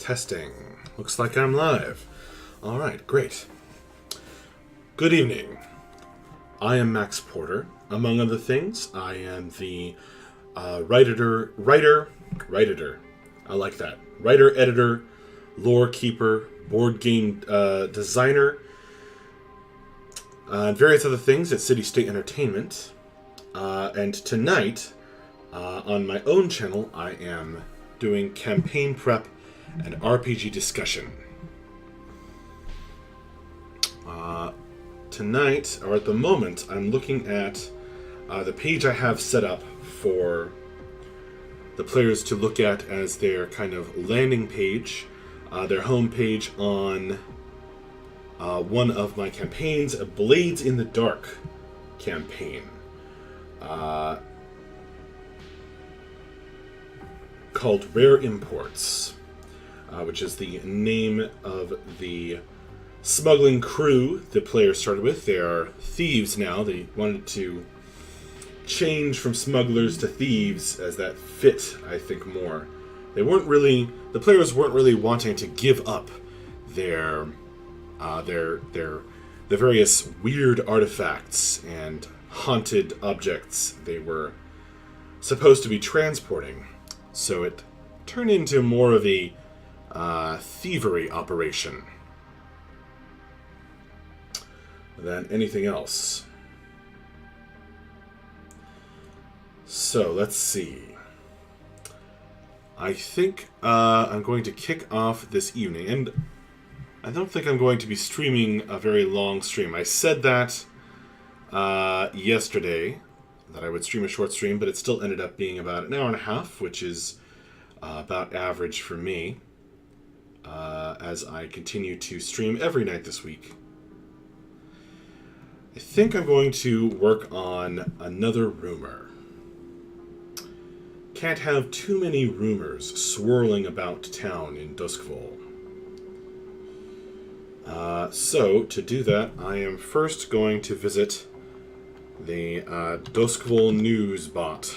Testing. Looks like I'm live. Alright, great. Good evening. I am Max Porter. Among other things, I am the writer, I like that. Writer, editor, lore keeper, board game designer, and various other things at City State Entertainment. And tonight, on my own channel, I am doing campaign prep and RPG discussion. Tonight, or at the moment, I'm looking at the page I have set up for the players to look at as their kind of landing page, their home page on one of my campaigns, a Blades in the Dark campaign. Called Rare Imports, which is the name of the smuggling crew the players started with. They are thieves now. They wanted to change from smugglers to thieves as that fit, I think, more. The players weren't really wanting to give up the various weird artifacts and haunted objects they were supposed to be transporting. So it turned into more of a thievery operation than anything else. So let's see. I think I'm going to kick off this evening, and I don't think I'm going to be streaming a very long stream. I said that yesterday, that I would stream a short stream, but it still ended up being about an hour and a half, which is about average for me, as I continue to stream every night this week. I think I'm going to work on another rumor. Can't have too many rumors swirling about town in Duskfall. So, to do that, I am first going to visit the Duskfall News bot.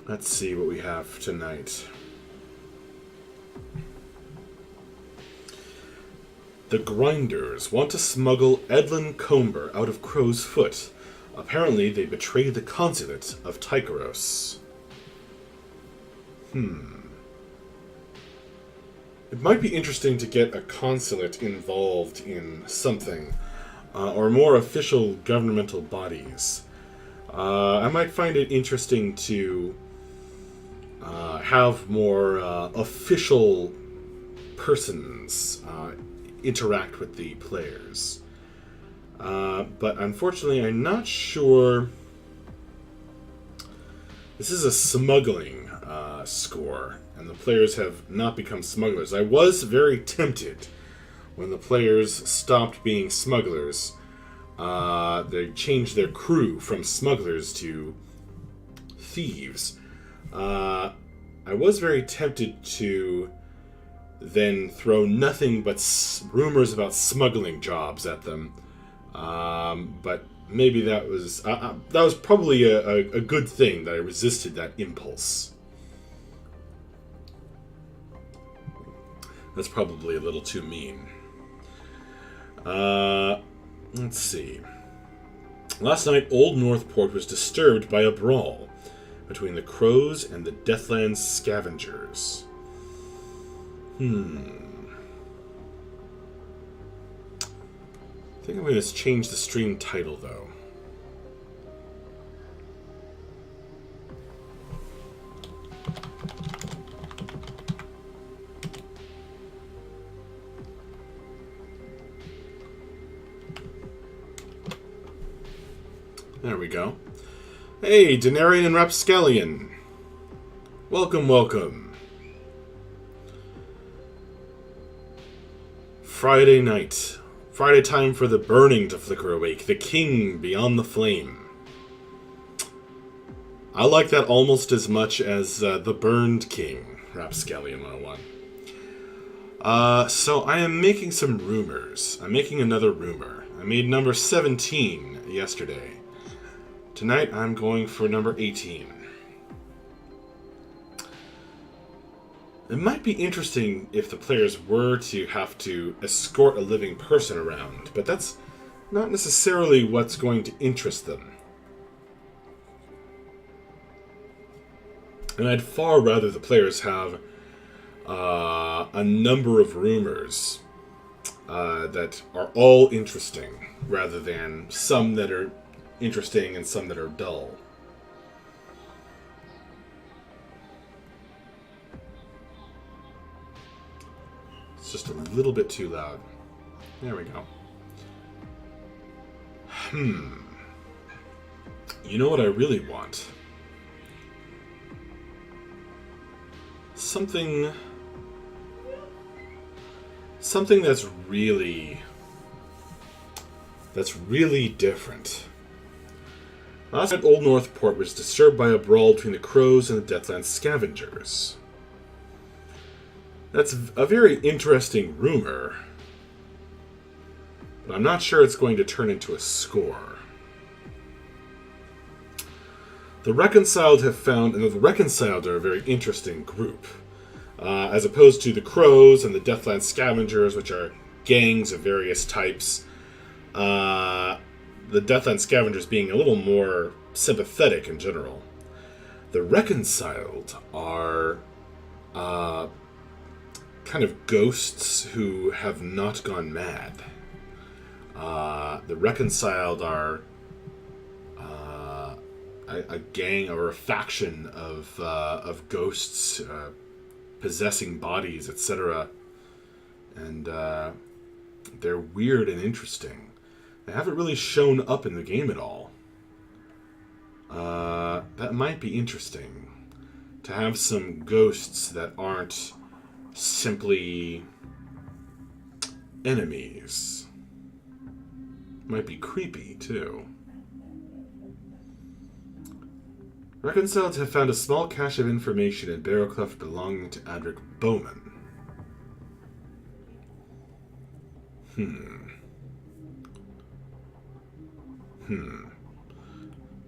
Let's see what we have tonight. The Grinders want to smuggle Edlin Comber out of Crow's Foot. Apparently, they betrayed the consulate of Tykeros. It might be interesting to get a consulate involved in something. Or more official governmental bodies. I might find it interesting to have more official persons interact with the players. But unfortunately, I'm not sure. This is a smuggling score, and the players have not become smugglers. I was very tempted when the players stopped being smugglers. They changed their crew from smugglers to thieves. I was very tempted to then throw nothing but rumors about smuggling jobs at them. But maybe that was probably a good thing that I resisted that impulse. That's probably a little too mean. Let's see. Last night, Old Northport was disturbed by a brawl between the Crows and the Deathlands Scavengers. I think I'm going to change the stream title, though. There we go. Hey, Denarian and Rapscallion. Welcome, welcome. Friday night. Friday time for the burning to flicker awake. The king beyond the flame. I like that almost as much as the burned king, Rapscallion 101. So I am making some rumors. I'm making another rumor. I made number 17 yesterday. Tonight, I'm going for number 18. It might be interesting if the players were to have to escort a living person around, but that's not necessarily what's going to interest them. And I'd far rather the players have a number of rumors that are all interesting, rather than some that are interesting and some that are dull. It's just a little bit too loud. There we go. You know what I really want? Something that's really different. Last night, Old Northport was disturbed by a brawl between the Crows and the Deathlands Scavengers. That's a very interesting rumor, but I'm not sure it's going to turn into a score. The Reconciled have found, and the Reconciled are a very interesting group, as opposed to the Crows and the Deathlands Scavengers, which are gangs of various types. The Deathlands Scavengers being a little more sympathetic in general. The Reconciled are kind of ghosts who have not gone mad. The Reconciled are a gang or a faction of ghosts possessing bodies, etc. And they're weird and interesting. They haven't really shown up in the game at all. That might be interesting. To have some ghosts that aren't simply enemies. Might be creepy, too. Reconciled have found a small cache of information in Barrowcleft belonging to Adric Bowman.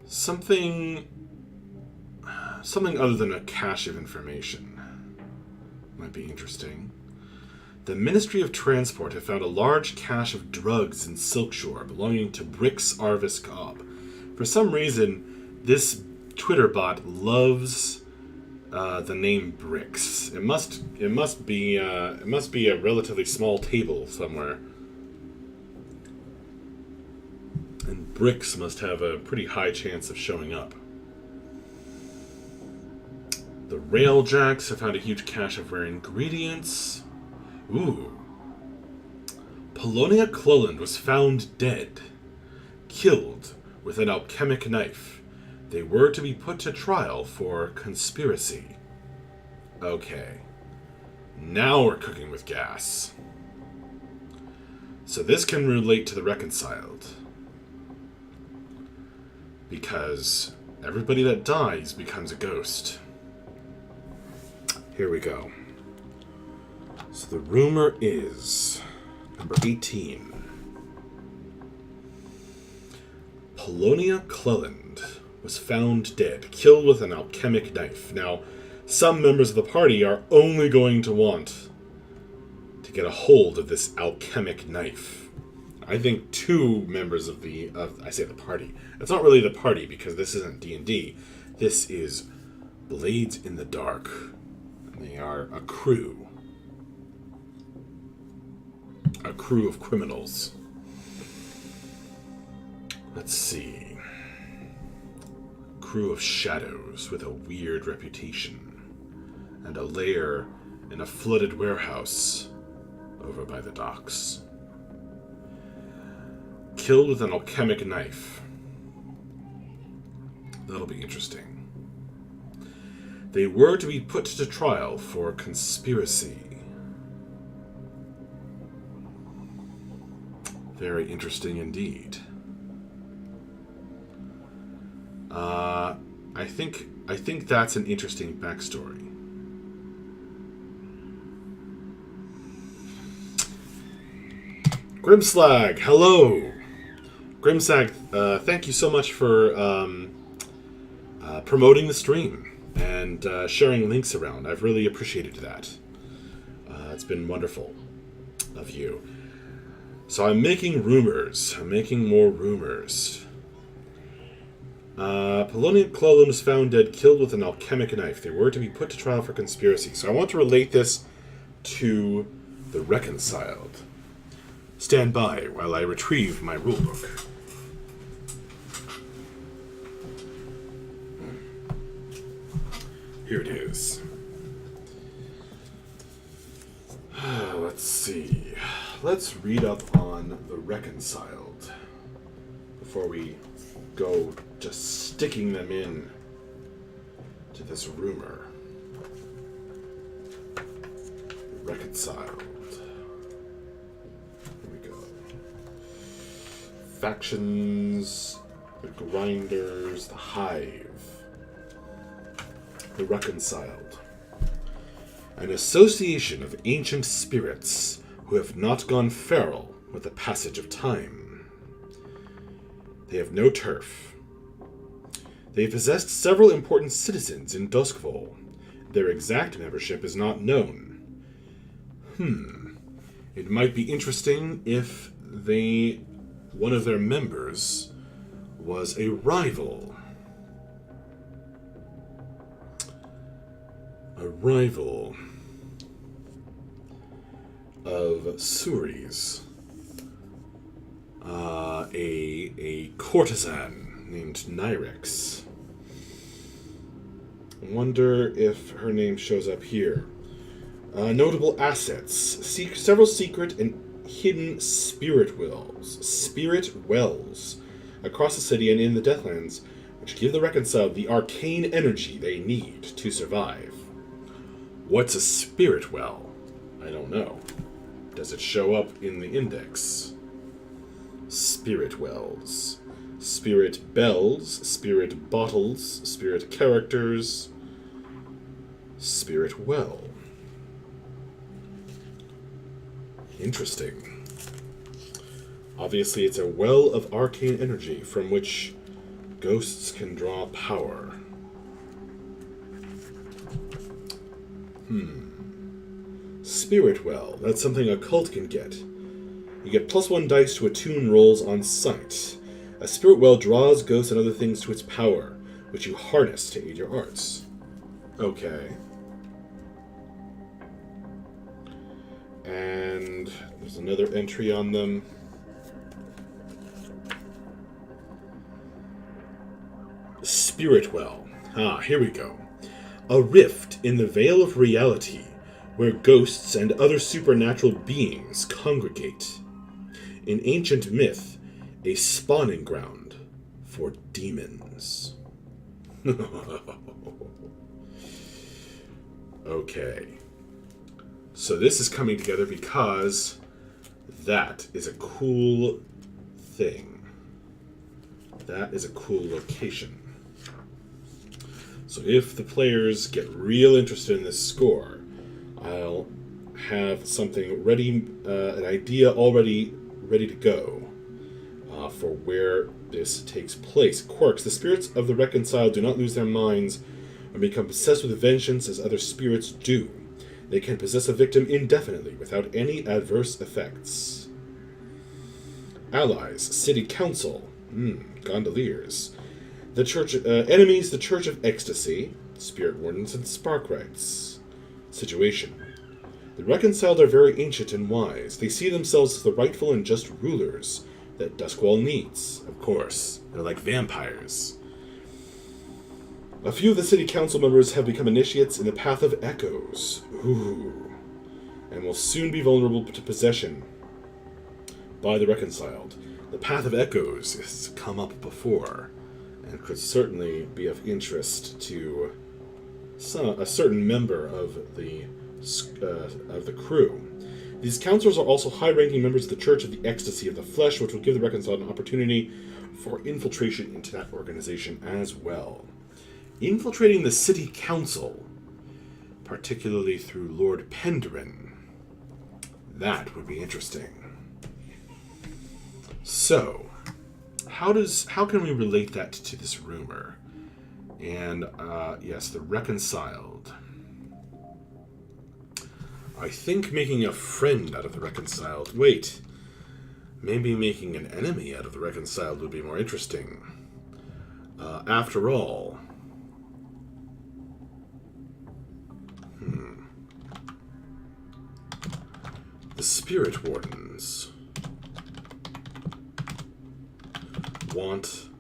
Something other than a cache of information. Might be interesting. The Ministry of Transport have found a large cache of drugs in Silkshore belonging to Brix Arvis Cobb. For some reason, this Twitter bot loves the name Brix. It must be a relatively small table somewhere. And Brix must have a pretty high chance of showing up. The Railjacks have found a huge cache of rare ingredients. Ooh. Polonia Cleland was found dead, killed with an alchemic knife. They were to be put to trial for conspiracy. Okay. Now we're cooking with gas. So this can relate to the Reconciled. Because everybody that dies becomes a ghost. Here we go. So the rumor is number 18. Polonia Cleland was found dead, killed with an alchemic knife. Now, some members of the party are only going to want to get a hold of this alchemic knife. I think two members of the party. It's not really the party because this isn't D&D. This is Blades in the Dark. They are a crew. A crew of criminals. Let's see. Crew of shadows with a weird reputation. And a lair in a flooded warehouse over by the docks. Killed with an alchemic knife. That'll be interesting. They were to be put to trial for conspiracy. Very interesting indeed. I think that's an interesting backstory. Grimslag, hello. Grimslag, thank you so much for promoting the stream. and sharing links around. I've really appreciated that. It's been wonderful of you. So I'm making rumors. I'm making more rumors. Polonium Clolin was found dead, killed with an alchemic knife. They were to be put to trial for conspiracy. So I want to relate this to the Reconciled. Stand by while I retrieve my rulebook. Here it is. Let's see. Let's read up on the Reconciled before we go just sticking them in to this rumor. Reconciled. Here we go. Factions, the Grinders, the Hive. The Reconciled. An association of ancient spirits who have not gone feral with the passage of time. They have no turf. They possessed several important citizens in Duskfall. Their exact membership is not known. It might be interesting if one of their members was a rival. A rival of Suri's. A courtesan named Nyrex. I wonder if her name shows up here. Notable assets. Several secret and hidden spirit wells across the city and in the Deathlands, which give the Reconciled the arcane energy they need to survive. What's a spirit well? I don't know. Does it show up in the index? Spirit wells. Spirit bells. Spirit bottles. Spirit characters. Spirit well. Interesting. Obviously, it's a well of arcane energy from which ghosts can draw power. Spirit well. That's something a cult can get. You get +1 dice to attune rolls on sight. A spirit well draws ghosts and other things to its power, which you harness to aid your arts. Okay. And there's another entry on them. Spirit well. Here we go. A rift in the veil of reality, where ghosts and other supernatural beings congregate. In ancient myth, a spawning ground for demons. Okay. So this is coming together because that is a cool thing. That is a cool location. So if the players get real interested in this score, I'll have something ready, an idea already ready to go for where this takes place. Quirks. The spirits of the Reconciled do not lose their minds or become possessed with vengeance as other spirits do. They can possess a victim indefinitely without any adverse effects. Allies. City Council. Gondoliers. The Church. Enemies. The Church of Ecstasy. Spirit Wardens and Sparkrights. Situation. The Reconciled are very ancient and wise. They see themselves as the rightful and just rulers that Duskwall needs. Of course, they're like vampires. A few of the city council members have become initiates in the Path of Echoes. Ooh. And will soon be vulnerable to possession by the Reconciled. The Path of Echoes has come up before and could certainly be of interest to a certain member of the crew. These counselors are also high-ranking members of the Church of the Ecstasy of the Flesh, which will give the Reconciled an opportunity for infiltration into that organization as well. Infiltrating the City Council, particularly through Lord Penderin, that would be interesting. So, how can we relate that to this rumor? And, yes, the reconciled. I think making a friend out of the reconciled... Wait. Maybe making an enemy out of the reconciled would be more interesting. After all... The Spirit Wardens want...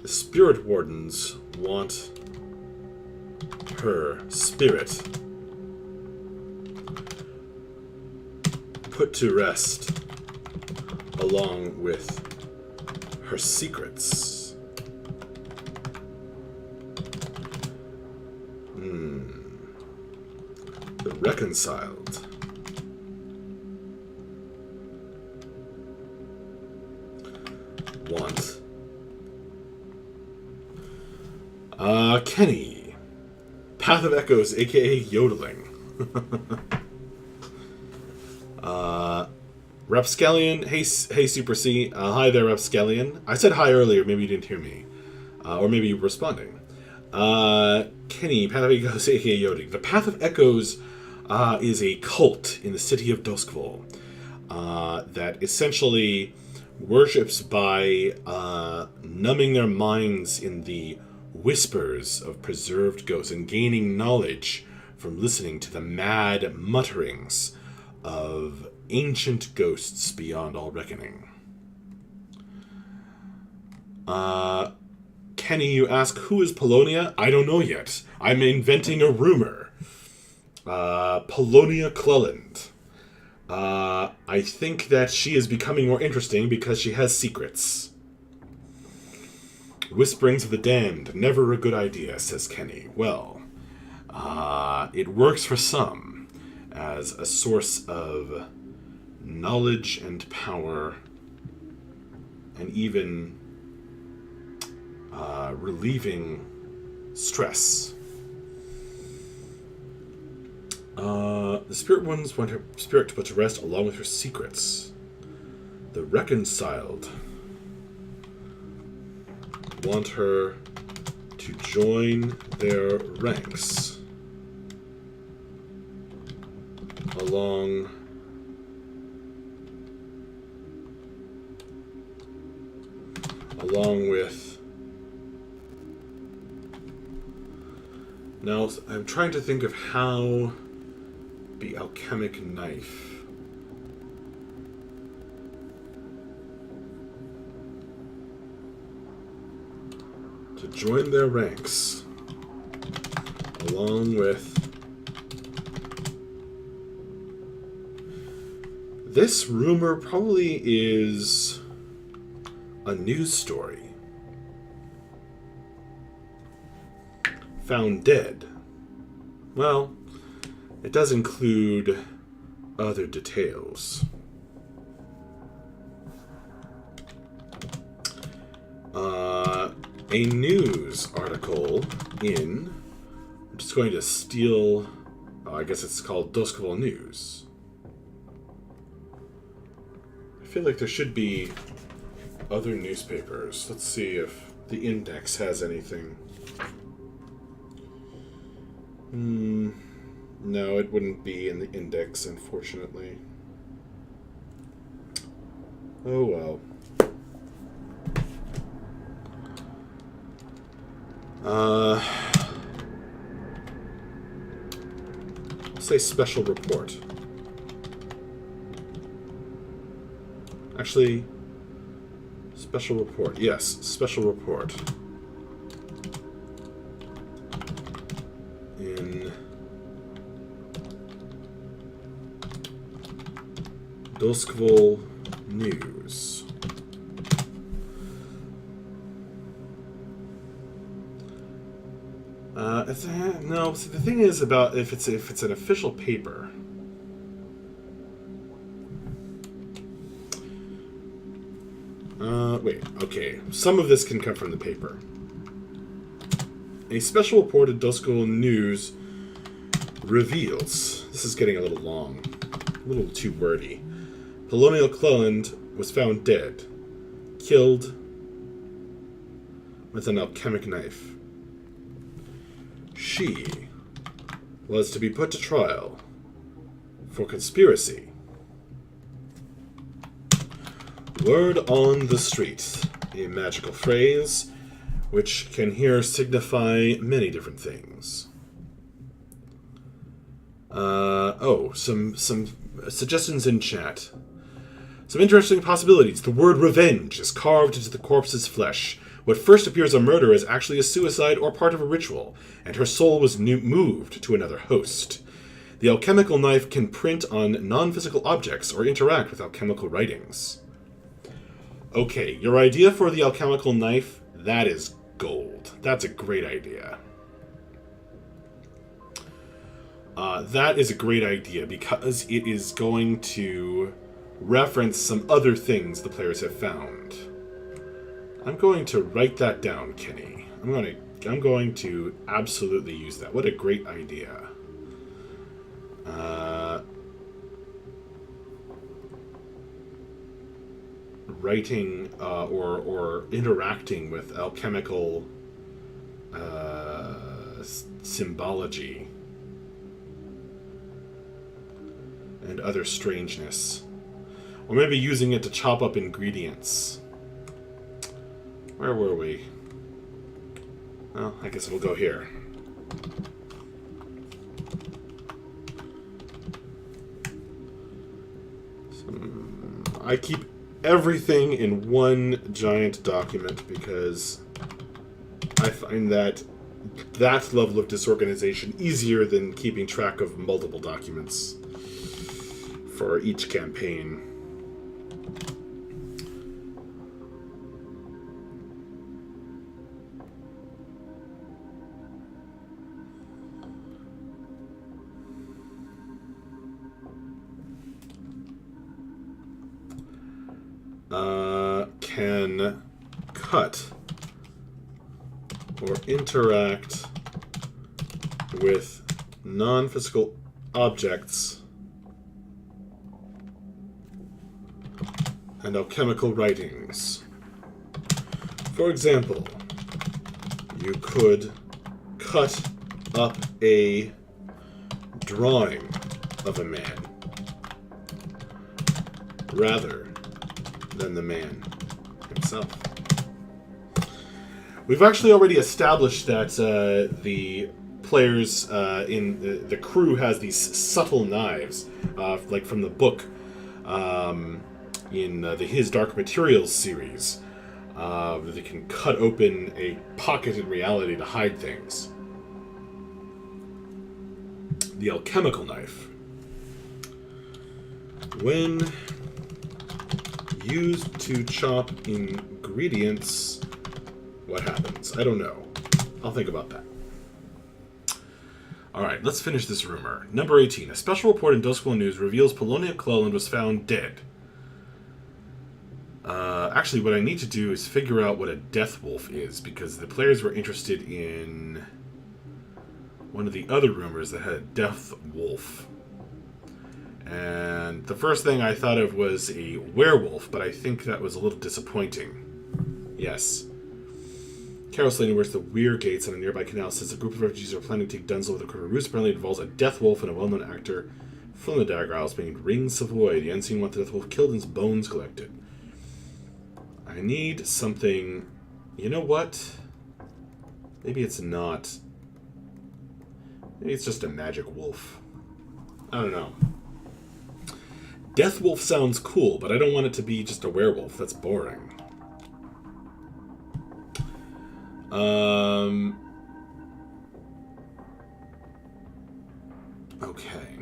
The Spirit Wardens want her spirit put to rest along with her secrets. The reconciled. Want. Kenny. Path of Echoes, aka Yodeling. Rapscallion, hey Super C. Hi there, Rapscallion. I said hi earlier, maybe you didn't hear me. Or maybe you were responding. Kenny, Path of Echoes, aka Yodeling. The Path of Echoes is a cult in the city of Duskville that essentially worships by numbing their minds in the whispers of preserved ghosts and gaining knowledge from listening to the mad mutterings of ancient ghosts beyond all reckoning. Kenny, you ask, who is Polonia? I don't know yet. I'm inventing a rumor. Polonia Cleland. I think that she is becoming more interesting because she has secrets. Whisperings of the damned, never a good idea, says Kenny. Well, it works for some as a source of knowledge and power and even relieving stress. The Spirit Ones want her spirit to put to rest along with her secrets. The Reconciled want her to join their ranks along with... Now, I'm trying to think of how the alchemic knife... to join their ranks along with... This rumor probably is a news story. Found dead. Well, it does include other details. A news article in... I'm just going to steal... I guess it's called Duskville News. I feel like there should be other newspapers. Let's see if the Index has anything. No, it wouldn't be in the Index, unfortunately. Oh well. Say special report. Actually, special report. Yes, special report. In Duskville News. No, see, the thing is about if it's an official paper. Wait, okay. Some of this can come from the paper. A special report of Duskville News reveals... This is getting a little long. A little too wordy. Polonial Cleland was found dead, killed with an alchemic knife. She was to be put to trial for conspiracy. Word on the street, a magical phrase which can here signify many different things. Some suggestions in chat. Some interesting possibilities. The word revenge is carved into the corpse's flesh. What first appears a murder is actually a suicide or part of a ritual, and her soul was moved to another host. The alchemical knife can print on non-physical objects or interact with alchemical writings. Okay, your idea for the alchemical knife, that is gold. That's a great idea. That is a great idea because it is going to reference some other things the players have found. I'm going to write that down, Kenny. I'm going to absolutely use that. What a great idea. Writing or interacting with alchemical symbology and other strangeness. Or maybe using it to chop up ingredients. Where were we? Well, I guess we'll go here. I keep everything in one giant document because I find that level of disorganization easier than keeping track of multiple documents for each campaign. Can cut or interact with non-physical objects and alchemical writings. For example, you could cut up a drawing of a man rather than the man himself. We've actually already established that the players in the crew has these subtle knives, like from the book in the His Dark Materials series. They can cut open a pocket in reality to hide things. The alchemical knife. When used to chop ingredients, what happens? I don't know. I'll think about that. Alright, let's finish this rumor. Number 18. A special report in Duskwall News reveals Polonia Cleland was found dead. Actually, what I need to do is figure out what a death wolf is, because the players were interested in one of the other rumors that had a death wolf. And the first thing I thought of was a werewolf, but I think that was a little disappointing. Yes. Carol Slater wears the Weir Gates on a nearby canal says a group of refugees are planning to take Dunzel with a criminal ruse. Apparently it involves a death wolf and a well-known actor from the Dagger Isles named Ring Savoy. The unseen want the death wolf killed and his bones collected. I need something... You know what? Maybe it's not. Maybe it's just a magic wolf. I don't know. Death wolf sounds cool, but I don't want it to be just a werewolf. That's boring. Okay.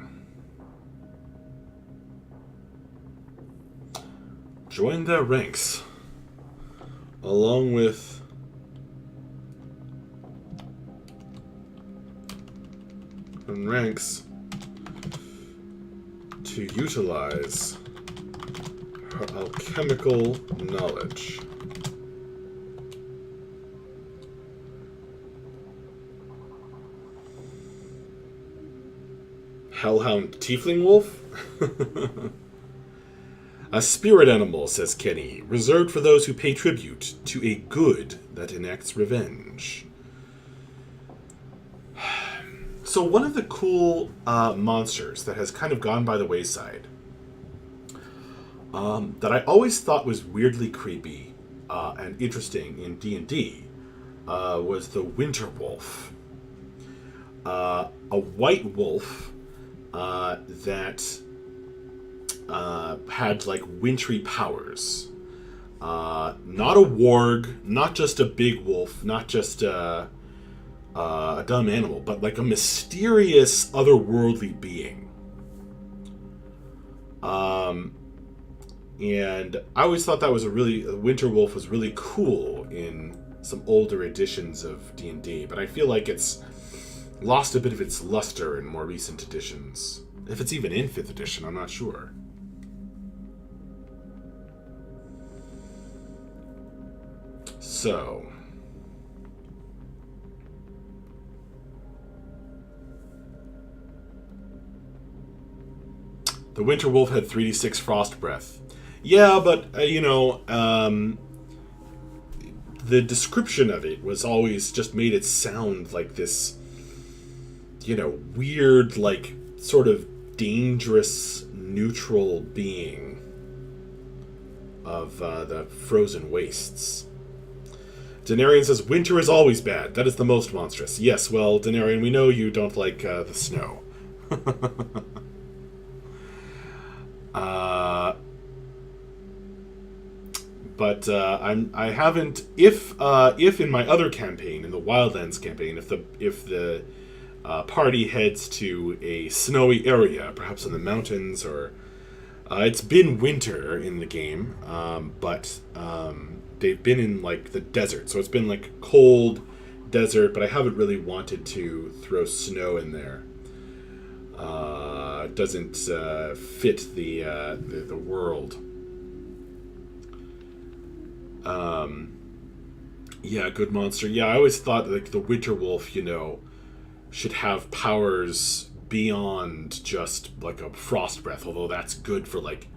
Join their ranks. Along with ranks to utilize her alchemical knowledge. Hellhound Tiefling Wolf? A spirit animal, says Kenny, reserved for those who pay tribute to a good that enacts revenge. So one of the cool monsters that has kind of gone by the wayside, that I always thought was weirdly creepy and interesting in D&D, was the winter wolf. A white wolf that had like wintry powers. Not a warg, not just a big wolf, not just a dumb animal, but like a mysterious otherworldly being. And I always thought that was a winter wolf was really cool in some older editions of D&D, but I feel like it's lost a bit of its luster in more recent editions. If it's even in 5th edition, I'm not sure. So, the winter wolf had 3d6 frost breath. Yeah, but, the description of it was always just made it sound like this, weird, like, sort of dangerous, neutral being of the frozen wastes. Denarian says, winter is always bad. That is the most monstrous. Yes, well, Denarian, we know you don't like the snow. But I haven't. If in my other campaign, in the Wildlands campaign, if the party heads to a snowy area, perhaps in the mountains, or it's been winter in the game, but they've been in like the desert, so it's been like cold desert. But I haven't really wanted to throw snow in there. It doesn't fit the world. Yeah, good monster. Yeah, I always thought like the winter wolf, should have powers beyond just like a frost breath, although that's good for like,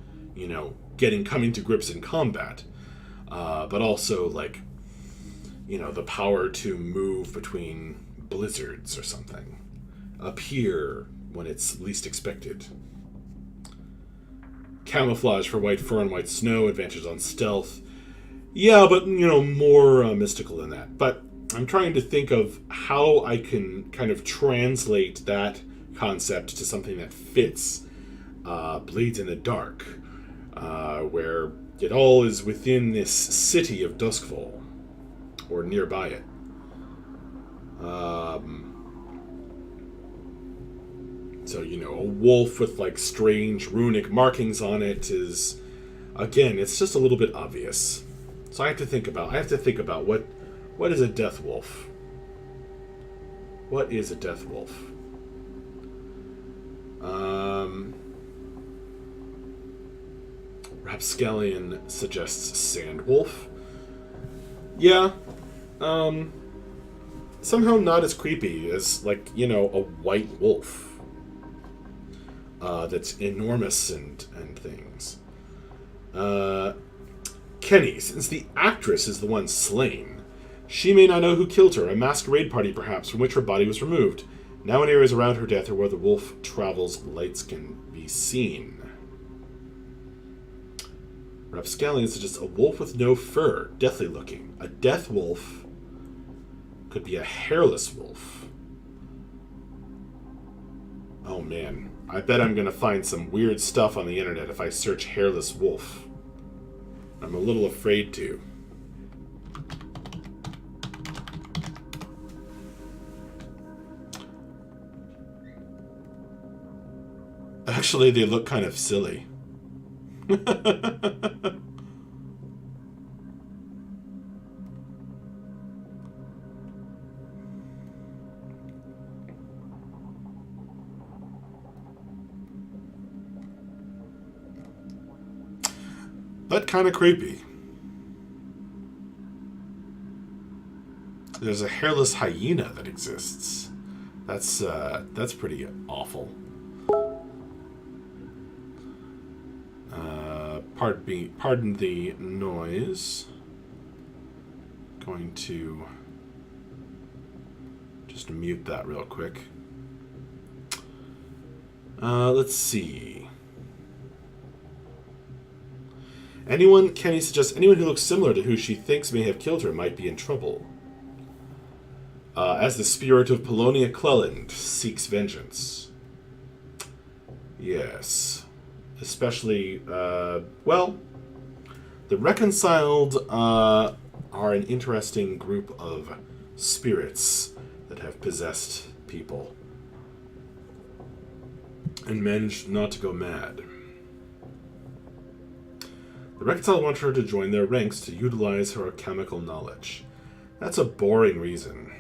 coming to grips in combat. But also like, the power to move between blizzards or something. Appear when it's least expected. Camouflage for white fur and white snow, advantage on stealth. Yeah, but, more mystical than that. But I'm trying to think of how I can kind of translate that concept to something that fits Blades in the Dark, where it all is within this city of Duskfall, or nearby it. So, a wolf with, like, strange runic markings on it is, again, it's just a little bit obvious. So I have to think about what is a death wolf? What is a death wolf? Rapscallion suggests sand wolf. Yeah. Somehow not as creepy as, like, a white wolf. That's enormous and things. Kenny, since the actress is the one slain, she may not know who killed her, a masquerade party perhaps, from which her body was removed. Now in areas around her death or where the wolf travels, lights can be seen. Rapscallion suggests a wolf with no fur, deathly looking. A death wolf could be a hairless wolf. Oh man, I bet I'm going to find some weird stuff on the internet if I search hairless wolf. I'm a little afraid to. Actually, they look kind of silly. But kind of creepy. There's a hairless hyena that exists. That's pretty awful. Pardon the noise. Going to just mute that real quick. Let's see. Kenny suggests anyone who looks similar to who she thinks may have killed her might be in trouble. As the spirit of Polonia Cleland seeks vengeance. Yes. Especially, well, the Reconciled are an interesting group of spirits that have possessed people and managed not to go mad. The Reconciled want her to join their ranks to utilize her chemical knowledge. That's a boring reason.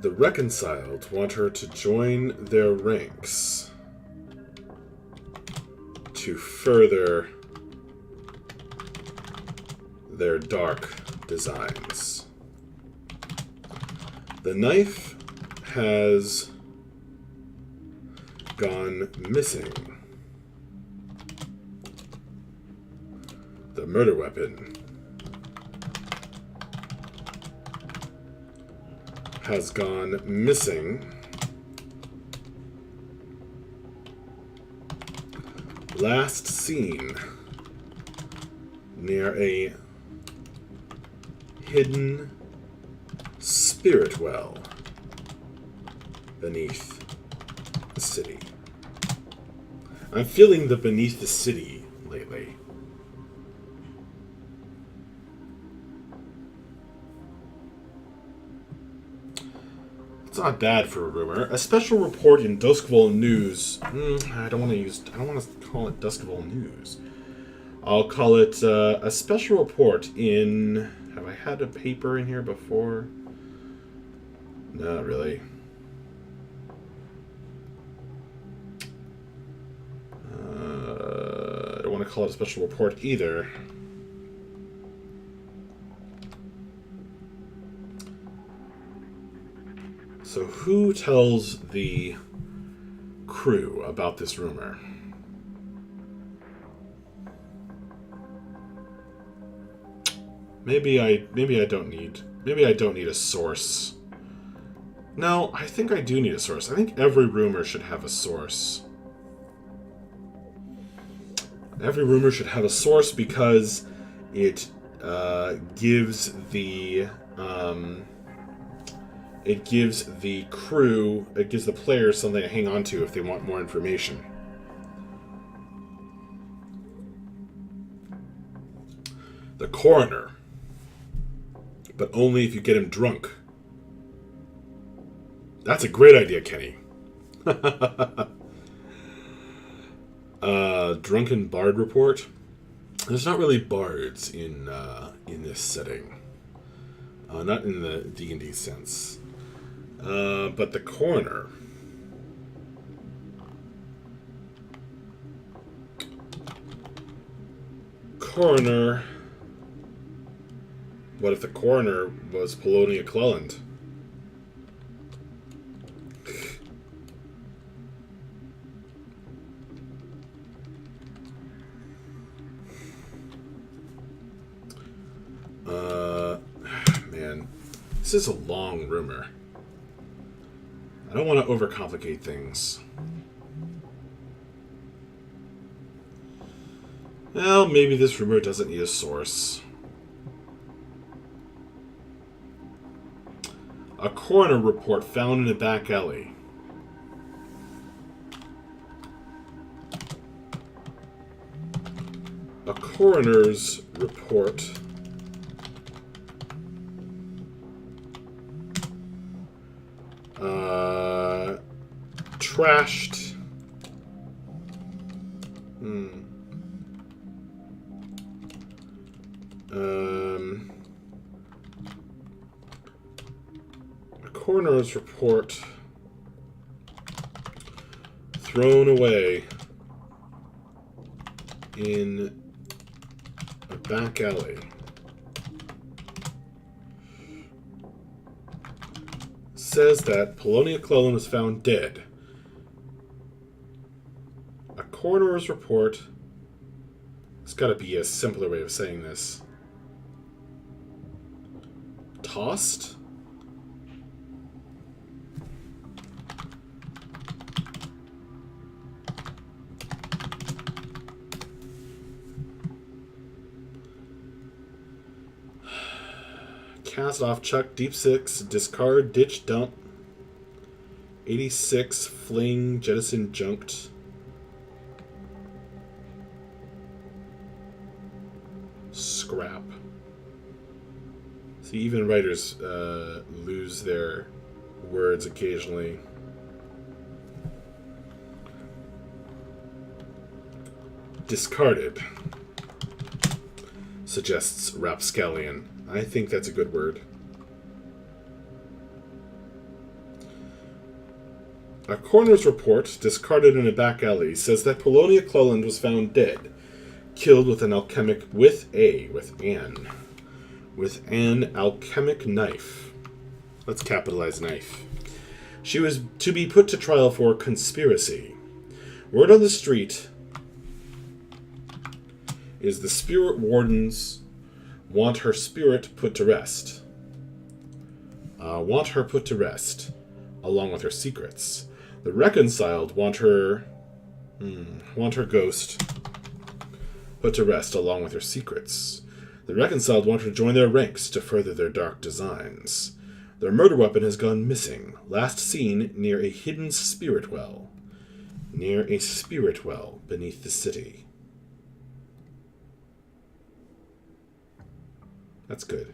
The Reconciled want her to join their ranks to further their dark designs. The knife has gone missing. The murder weapon has gone missing. Last seen near a hidden spirit well beneath the city. I'm feeling the beneath the city lately. It's not bad for a rumor. A special report in Duskville News. I don't want to call it Duskville News. I'll call it a special report in. Have I had a paper in here before? Not really. I don't want to call it a special report either. So who tells the crew about this rumor? Maybe I don't need a source. No, I think I do need a source. I think every rumor should have a source. Every rumor should have a source because it gives the crew, it gives the players something to hang on to if they want more information. The coroner. But only if you get him drunk. That's a great idea, Kenny. Drunken bard report. There's not really bards in this setting. Not in the D&D sense. But the coroner. Coroner. What if the coroner was Polonia Cleland? Man, this is a long rumor. I don't want to overcomplicate things. Well, maybe this rumor doesn't need a source. A coroner report found in a back alley. A coroner's report trashed a coroner's report thrown away in a back alley. says that Polonia Cleland was found dead. A coroner's report. It's got to be a simpler way of saying this. Tossed? Cast off, chuck, deep 6, discard, ditch, dump. 86, fling, jettison, junked. Scrap. See, even writers lose their words occasionally. Discarded, suggests Rapscallion. I think that's a good word. A coroner's report, discarded in a back alley, says that Polonia Cleland was found dead, killed with an alchemic knife. Let's capitalize knife. She was to be put to trial for conspiracy. Word on the street is the spirit wardens want her spirit put to rest. Want her put to rest, along with her secrets. The reconciled want her ghost put to rest, along with her secrets. The reconciled want her to join their ranks to further their dark designs. Their murder weapon has gone missing, last seen near a hidden spirit well. Near a spirit well beneath the city. That's good.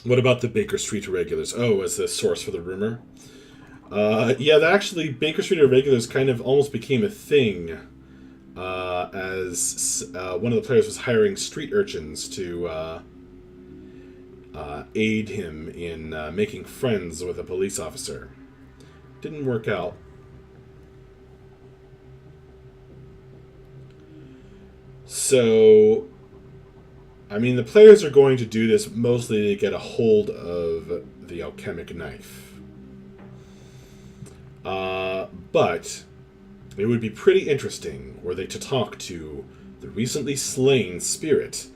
What about the Baker Street Irregulars? Oh, as the source for the rumor? Yeah, actually, Baker Street Irregulars kind of almost became a thing as one of the players was hiring street urchins to aid him in making friends with a police officer. Didn't work out. So, I mean, the players are going to do this mostly to get a hold of the alchemic knife. But it would be pretty interesting were they to talk to the recently slain spirit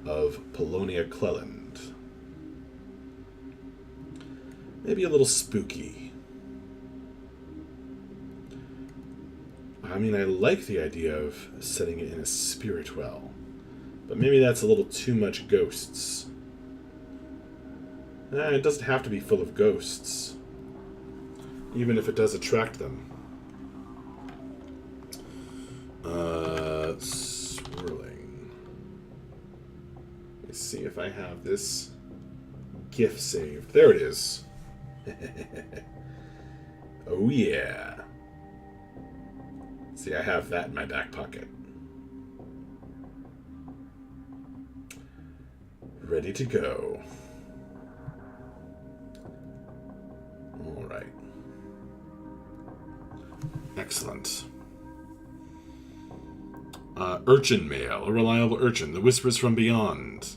of Polonia Cleland. Maybe a little spooky. I mean, I like the idea of setting it in a spirit well. But maybe that's a little too much ghosts. It doesn't have to be full of ghosts. Even if it does attract them. Swirling. Let's see if I have this GIF saved. There it is. Oh yeah. See, I have that in my back pocket. Ready to go. All right. Excellent. Urchin Mail, a reliable urchin, the whispers from beyond.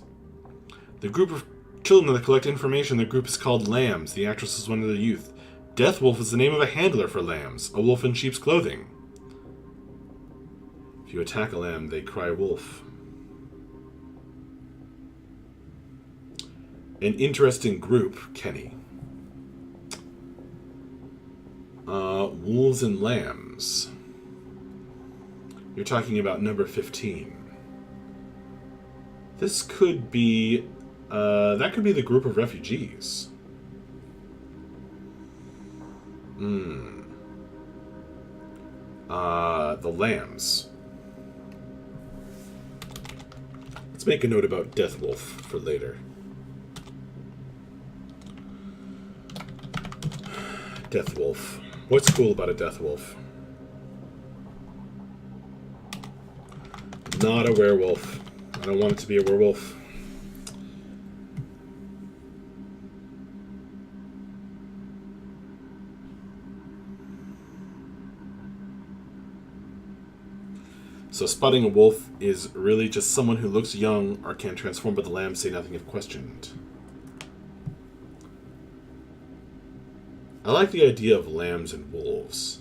The group of children that collect information, their group is called Lambs. The actress is one of the youth. Death Wolf is the name of a handler for lambs, a wolf in sheep's clothing. If you attack a lamb, they cry wolf. An interesting group, Kenny. Wolves and lambs. You're talking about number 15. This could be... that could be the group of refugees. The lambs. Let's make a note about Death Wolf for later. Death Wolf. What's cool about a Death Wolf? Not a werewolf. I don't want it to be a werewolf. So spotting a wolf is really just someone who looks young or can transform, but the lambs say nothing if questioned. I like the idea of lambs and wolves.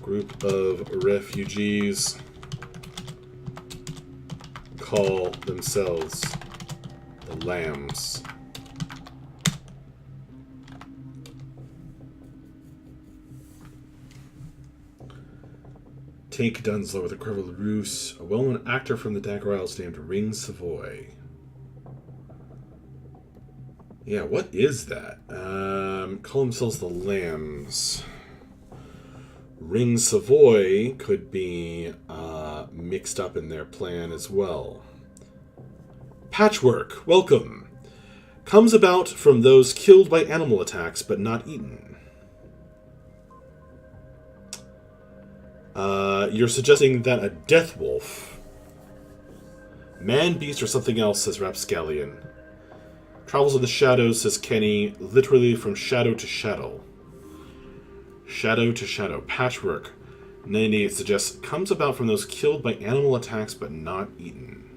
Group of refugees call themselves the Lambs. Tank Dunslow with a Creville Roos, a well-known actor from the Dagger Isles named Ring Savoy. Yeah, what is that? Call themselves the Lambs. Ring Savoy could be mixed up in their plan as well. Patchwork, welcome. Comes about from those killed by animal attacks but not eaten. You're suggesting that a death wolf, man, beast, or something else, says Rapscallion. Travels in the shadows, says Kenny, literally from shadow to shadow. Shadow to shadow. Patchwork. 98 suggests comes about from those killed by animal attacks but not eaten.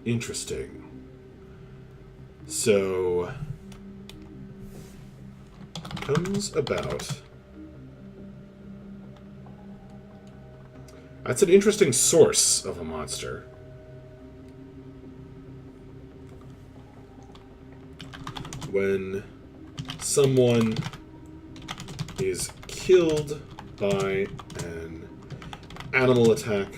Interesting. So, comes about. That's an interesting source of a monster. When someone is killed by an animal attack,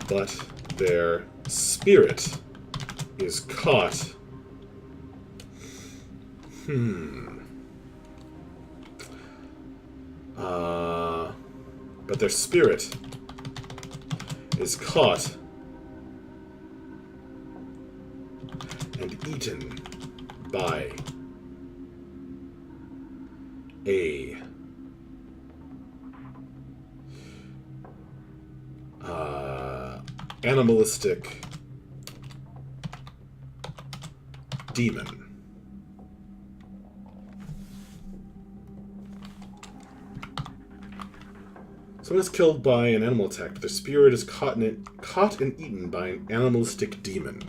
but their spirit is caught. But their spirit is caught and eaten by a animalistic demon. Someone is killed by an animal attack, but their spirit is caught and eaten by an animalistic demon.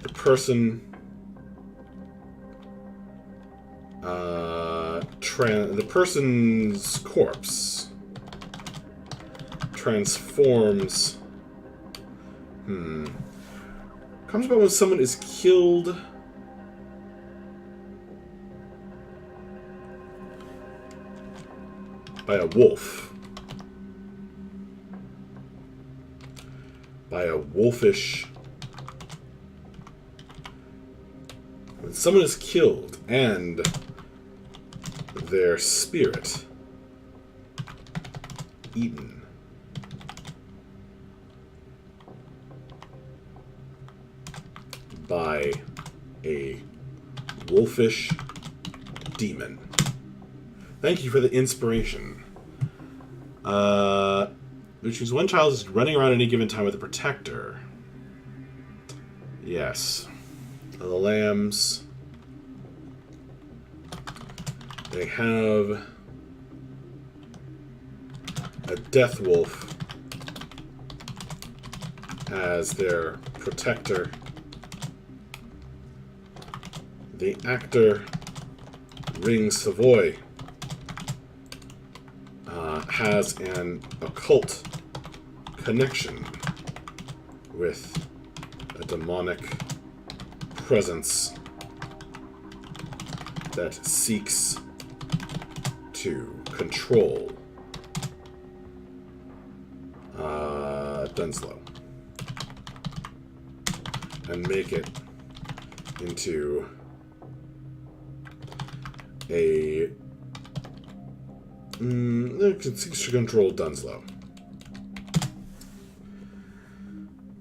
The person the person's corpse transforms. Comes about when someone is killed by a wolf. By a wolfish. When someone is killed and their spirit eaten by a wolfish demon. Thank you for the inspiration. Which means one child is running around at any given time with a protector. Yes. The lambs. They have a death wolf as their protector. The actor Ring Savoy has an occult connection with a demonic presence that seeks to control Dunslow and make it into a it seeks to control Dunslow.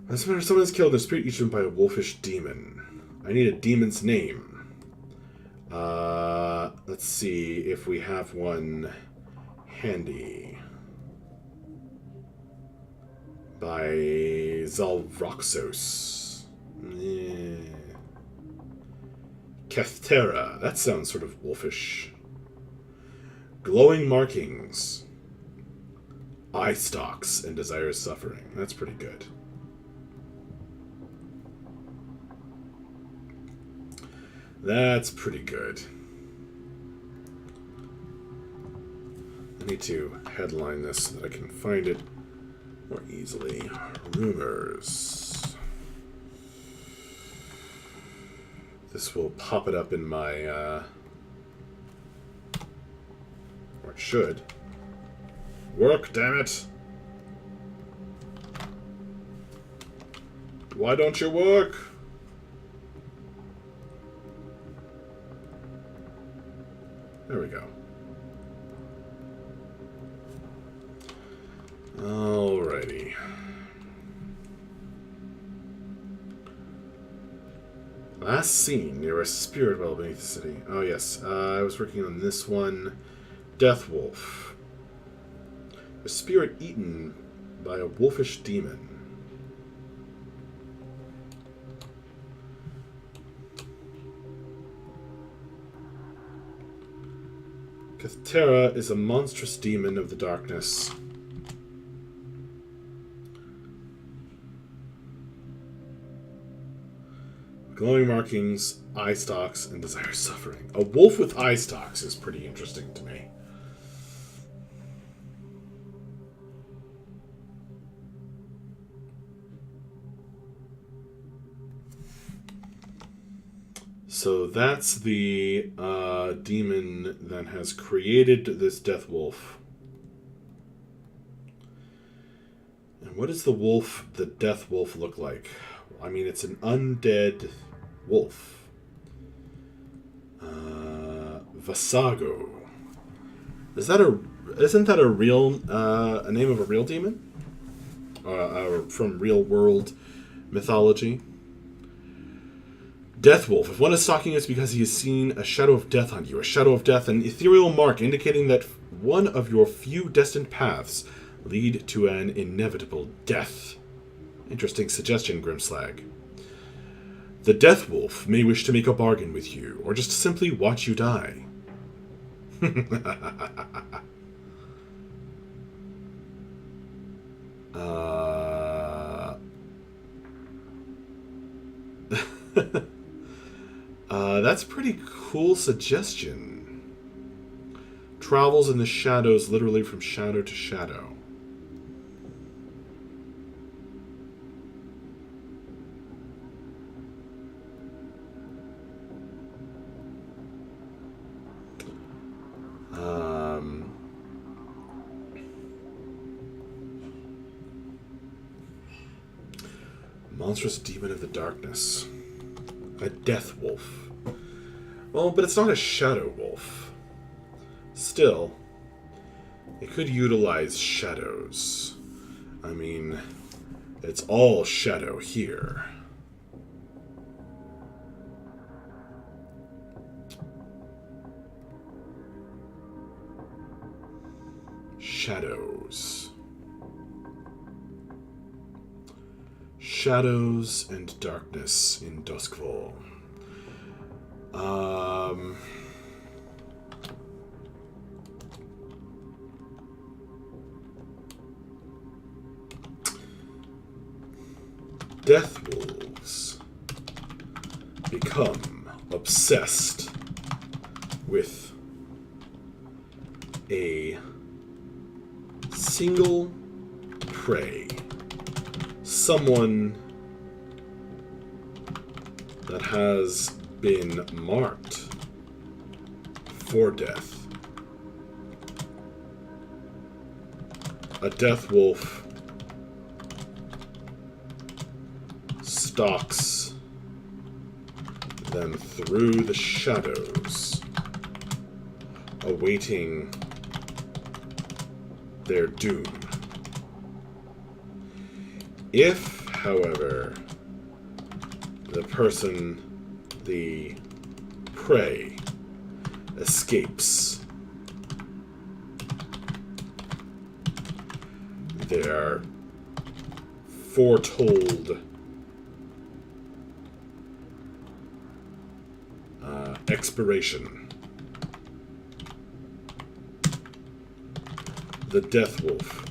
As matter, someone is killed, their spirit eaten by a wolfish demon. I need a demon's name. Let's see if we have one handy. By Zalroxos. Kefterra. That sounds sort of wolfish. Glowing markings. Eye stalks and desires suffering. That's pretty good. That's pretty good. I need to headline this so that I can find it more easily. Rumors. This will pop it up in my, or it should. Work, damn it! Why don't you work? There we go. Alrighty. Last seen near a spirit well beneath the city. Oh yes, I was working on this one. Death Wolf. A spirit eaten by a wolfish demon. Kefterra is a monstrous demon of the darkness. Glowing markings, eye stalks, and desire suffering. A wolf with eye stalks is pretty interesting to me. So that's the demon that has created this death wolf. And what does the wolf, the death wolf, look like? I mean, it's an undead wolf. Vasago. Isn't that a real a name of a real demon? From real world mythology? Death Wolf. If one is stalking you, it's because he has seen a shadow of death on you. A shadow of death, an ethereal mark indicating that one of your few destined paths lead to an inevitable death. Interesting suggestion, Grimslag. The Death Wolf may wish to make a bargain with you, or just simply watch you die. That's a pretty cool suggestion. Travels in the shadows, literally from shadow to shadow. Monstrous demon of the darkness. A death wolf. Well, but it's not a shadow wolf. Still, it could utilize shadows. I mean, it's all shadow here. Shadows. Shadows and darkness in Duskfall. Death wolves become obsessed with a single prey. Someone that has been marked for death. A death wolf stalks them through the shadows, awaiting their doom. If, however, the prey, escapes, they are foretold Expiration. The Death Wolf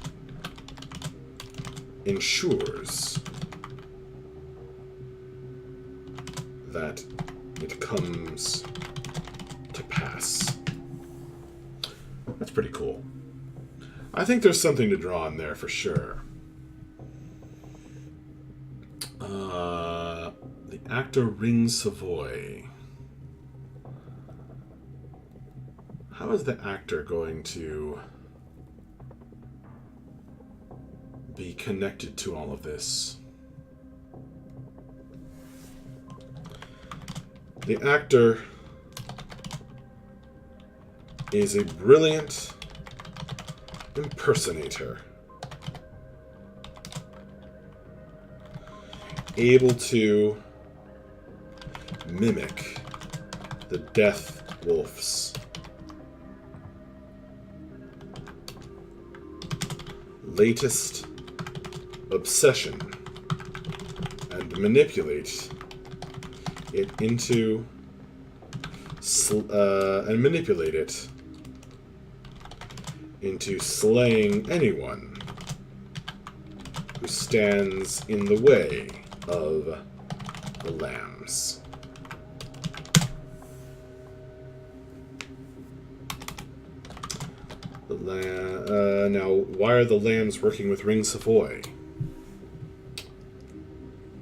ensures that it comes to pass. That's pretty cool. I think there's something to draw on there for sure. The actor Ring Savoy. How is the actor going to be connected to all of this? The actor is a brilliant impersonator, able to mimic the Death Wolf's latest obsession and manipulate it into slaying anyone who stands in the way of the lambs. Now, why are the lambs working with Ring Savoy?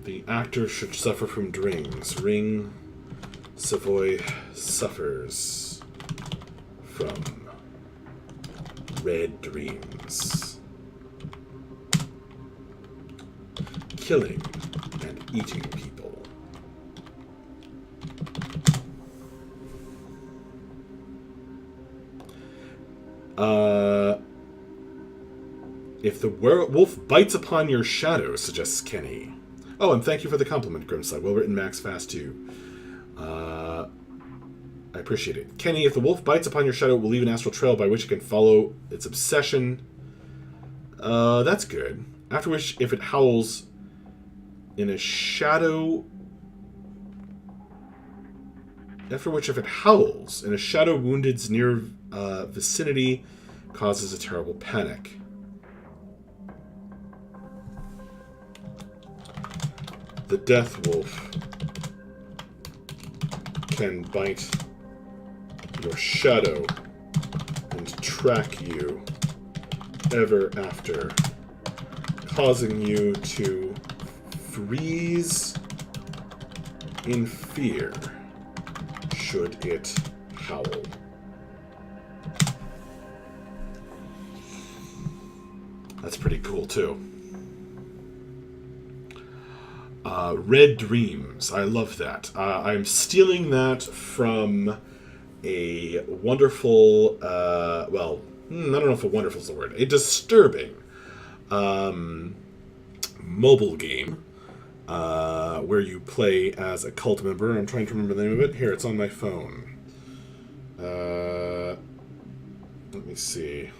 The actor should suffer from dreams. Ring Savoy suffers from red dreams. Killing and eating people. If the wolf bites upon your shadow, suggests Kenny. Oh, and thank you for the compliment, Grimslide. Well written, Max Fast 2. I appreciate it. Kenny, if the wolf bites upon your shadow, it will leave an astral trail by which it can follow its obsession. That's good. After which, if it howls in a shadow... wounded's near vicinity causes a terrible panic. The Death Wolf can bite your shadow and track you ever after, causing you to freeze in fear should it howl. That's pretty cool, too. Red Dreams. I love that. I'm stealing that from a wonderful, I don't know if a wonderful is the word, a disturbing mobile game where you play as a cult member. I'm trying to remember the name of it. Here, it's on my phone. Let me see.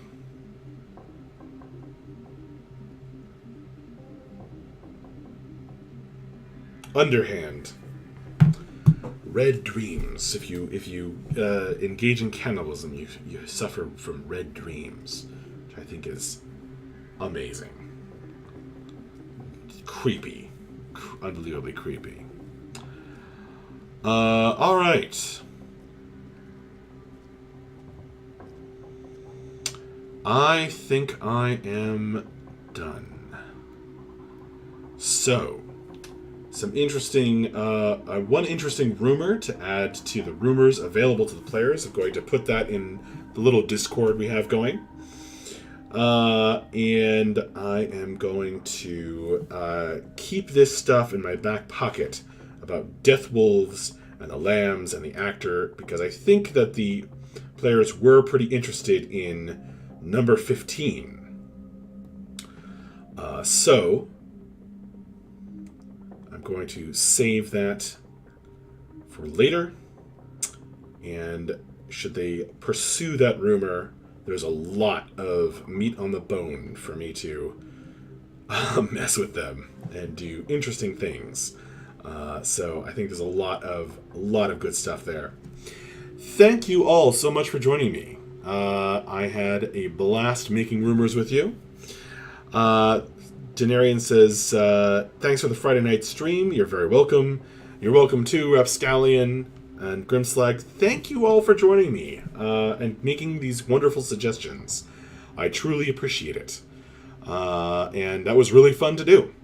Underhand. Red dreams. If you engage in cannibalism, you suffer from red dreams, which I think is amazing. Creepy. Unbelievably creepy. All right. I think I am done. So, some interesting, one interesting rumor to add to the rumors available to the players. I'm going to put that in the little Discord we have going. And I am going to keep this stuff in my back pocket about Death Wolves and the Lambs and the actor, because I think that the players were pretty interested in number 15. So I'm going to save that for later, and should they pursue that rumor, there's a lot of meat on the bone for me to mess with them and do interesting things. So I think there's a lot of good stuff there. Thank you all so much for joining me. I had a blast making rumors with you. Denarian says, thanks for the Friday night stream. You're very welcome. You're welcome too, Rapscallion and Grimslag. Thank you all for joining me and making these wonderful suggestions. I truly appreciate it. And that was really fun to do.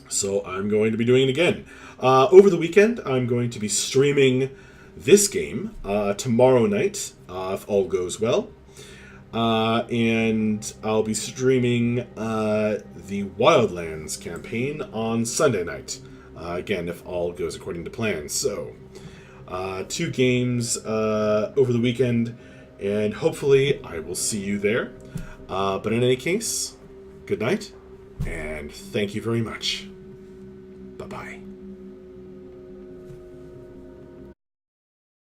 So I'm going to be doing it again. Over the weekend, I'm going to be streaming this game tomorrow night, if all goes well. And I'll be streaming the Wildlands campaign on Sunday night. Again, if all goes according to plan. So, 2 games over the weekend, and hopefully I will see you there. But in any case, good night, and thank you very much. Bye-bye.